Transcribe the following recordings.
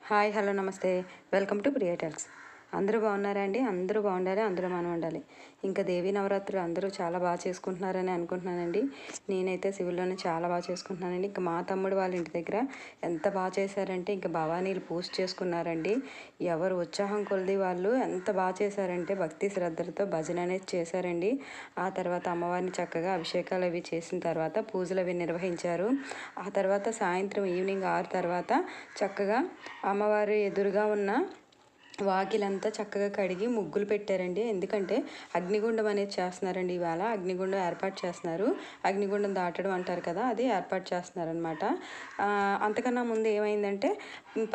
Hi hello నమస్తే welcome to Priya talks. అందరూ బాగున్నారా అండి? అందరూ బాగుండాలి, అందరూ మనం ఉండాలి. ఇంకా దేవీ నవరాత్రులు అందరూ చాలా బాగా చేసుకుంటున్నారని అనుకుంటున్నానండి. నేనైతే సివిల్లోనే చాలా బాగా చేసుకుంటున్నానండి. ఇంకా మా తమ్ముడు వాళ్ళ ఇంటి దగ్గర ఎంత బాగా చేశారంటే ఇంకా భవానీలు పూజ చేసుకున్నారండి. ఎవరు ఉత్సాహం కొలిది వాళ్ళు ఎంత బాగా చేశారంటే భక్తి శ్రద్ధలతో భజన అనేది చేశారండి. ఆ తర్వాత అమ్మవారిని చక్కగా అభిషేకాలు అవి చేసిన తర్వాత పూజలు అవి నిర్వహించారు. ఆ తర్వాత సాయంత్రం ఈవినింగ్ 6 తర్వాత చక్కగా అమ్మవారి ఎదురుగా ఉన్న వాకిలంతా చక్కగా కడిగి ముగ్గులు పెట్టారండి. ఎందుకంటే అగ్నిగుండం అనేది చేస్తున్నారండి. ఇవాళ అగ్నిగుండం ఏర్పాటు చేస్తున్నారు. అగ్నిగుండం దాటడం అంటారు కదా, అది ఏర్పాటు చేస్తున్నారనమాట. అంతకన్నా ముందు ఏమైందంటే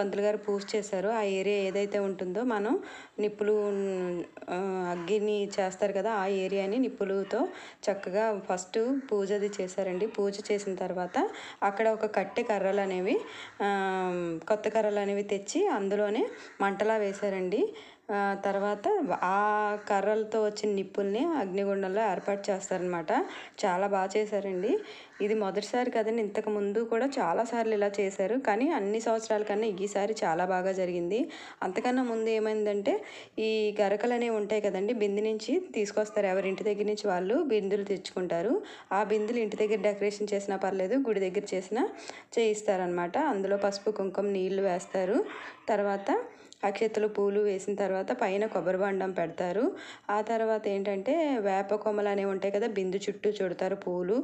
పంతులు గారు పూజ చేశారు. ఆ ఏరియా ఏదైతే ఉంటుందో మనం నిప్పులు అగ్గిని చేస్తారు కదా, ఆ ఏరియాని నిప్పులతో చక్కగా ఫస్ట్ పూజ అది చేశారండి. పూజ చేసిన తర్వాత అక్కడ ఒక కట్టె కర్రలు అనేవి కొత్త కర్రలు అనేవి తెచ్చి అందులోనే మంటలా వేశారండి. తర్వాత ఆ కర్రలతో వచ్చిన నిప్పుల్ని అగ్నిగుండంలో ఏర్పాటు చేస్తారనమాట. చాలా బాగా చేశారండి. ఇది మొదటిసారి కదండి, ఇంతకు ముందు కూడా చాలాసార్లు ఇలా చేశారు. కానీ అన్ని సంవత్సరాల కన్నా ఈసారి చాలా బాగా జరిగింది. అంతకన్నా ముందు ఏమైందంటే ఈ గరకలు అనేవి ఉంటాయి కదండి, బిందె నుంచి తీసుకొస్తారు. ఎవరింటి దగ్గర నుంచి వాళ్ళు బిందులు తెచ్చుకుంటారు. ఆ బిందులు ఇంటి దగ్గర డెకరేషన్ చేసినా పర్లేదు, గుడి దగ్గర చేసినా చేయిస్తారనమాట. అందులో పసుపు కుంకుమ నీళ్లు వేస్తారు. తర్వాత అక్షతలు పూలు వేసిన తర్వాత పైన కొబ్బరి బండం పెడతారు. ఆ తర్వాత ఏంటంటే వేప కొమ్మలు అనేవి ఉంటాయి కదా, బిందు చుట్టూ చుడతారు పూలు.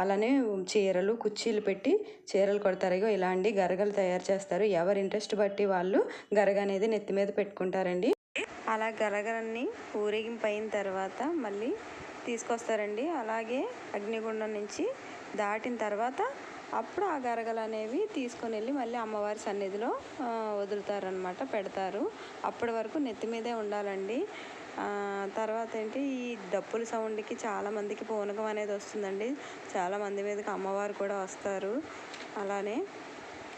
అలానే చీరలు కుర్చీలు పెట్టి చీరలు కొడతారు. ఇలాంటి గరగలు తయారు చేస్తారు. ఎవరి ఇంట్రెస్ట్ బట్టి వాళ్ళు గరగ అనేది నెత్తి మీద పెట్టుకుంటారండి. అలా గరగలన్నీ ఊరేగింపు అయిన తర్వాత మళ్ళీ తీసుకొస్తారండి. అలాగే అగ్నిగుండం నుంచి దాటిన తర్వాత అప్పుడు ఆ గరగలు అనేవి తీసుకొని వెళ్ళి మళ్ళీ అమ్మవారి సన్నిధిలో వదులుతారనమాట, పెడతారు. అప్పటి వరకు నెత్తి మీదే ఉండాలండి. తర్వాత ఏంటి, ఈ డప్పుల సౌండ్కి చాలామందికి పూనకం అనేది వస్తుందండి. చాలామంది మీదకి అమ్మవారు కూడా వస్తారు. అలానే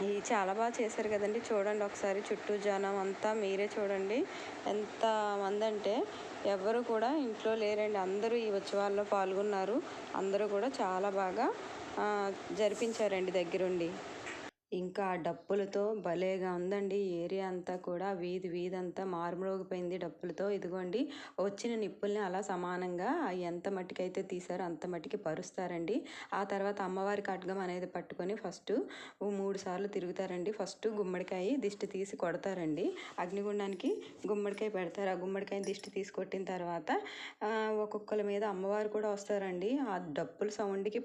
ఇది చాలా బాగా చేశారు కదండి. చూడండి ఒకసారి చుట్టూ జనం అంతా మీరే చూడండి ఎంతమంది అంటే ఎవరు కూడా ఇంట్లో లేరండి. అందరూ ఈ ఉత్సవాల్లో పాల్గొన్నారు. అందరూ కూడా చాలా బాగా జరిపించారండి దగ్గరుండి. ఇంకా డప్పులతో భలేగా ఉందండి ఏరియా అంతా కూడా. వీధి అంతా మారుమ్రోగిపోయింది డప్పులతో. ఇదిగోండి వచ్చిన నిప్పుల్ని అలా సమానంగా ఎంత మట్టికైతే తీసారో అంత మట్టికి పరుస్తారండి. ఆ తర్వాత అమ్మవారి ఖడ్గం అనేది పట్టుకొని ఫస్ట్ 3 సార్లు తిరుగుతారండి. ఫస్ట్ గుమ్మడికాయ దిష్టి తీసి కొడతారండి. అగ్నిగుండానికి గుమ్మడికాయ పెడతారు. ఆ గుమ్మడికాయని దిష్టి తీసి కొట్టిన తర్వాత ఒక్కొక్కరి మీద అమ్మవారు కూడా వస్తారండి. ఆ డప్పుల సౌండ్కి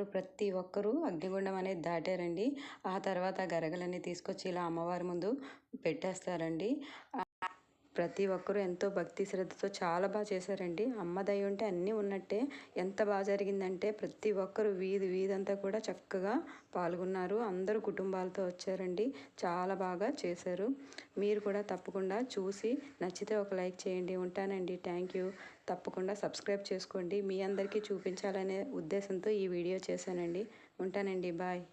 ప్రతి ఒక్కరూ అగ్నిగుండం అనేది దాటారండి. ఆ తర్వాత గరగలన్నీ తీసుకొచ్చి ఇలా అమ్మవారి ముందు పెట్టేస్తారండి. ప్రతి ఒక్కరూ ఎంతో భక్తి శ్రద్ధతో చాలా బాగా చేశారండి. అమ్మ దయ ఉంటే అన్నీ ఉన్నట్టే. ఎంత బాగా జరిగిందంటే ప్రతి ఒక్కరు వీధంతా కూడా చక్కగా పాల్గొన్నారు. అందరూ కుటుంబాలతో వచ్చారండి. చాలా బాగా చేశారు. మీరు కూడా తప్పకుండా చూసి నచ్చితే ఒక లైక్ చేయండి. ఉంటానండి. Thank you. తప్పకుండా సబ్స్క్రైబ్ చేసుకోండి. మీ అందరికీ చూపించాలనే ఉద్దేశంతో ఈ వీడియో చేశానండి. ఉంటానండి. బాయ్.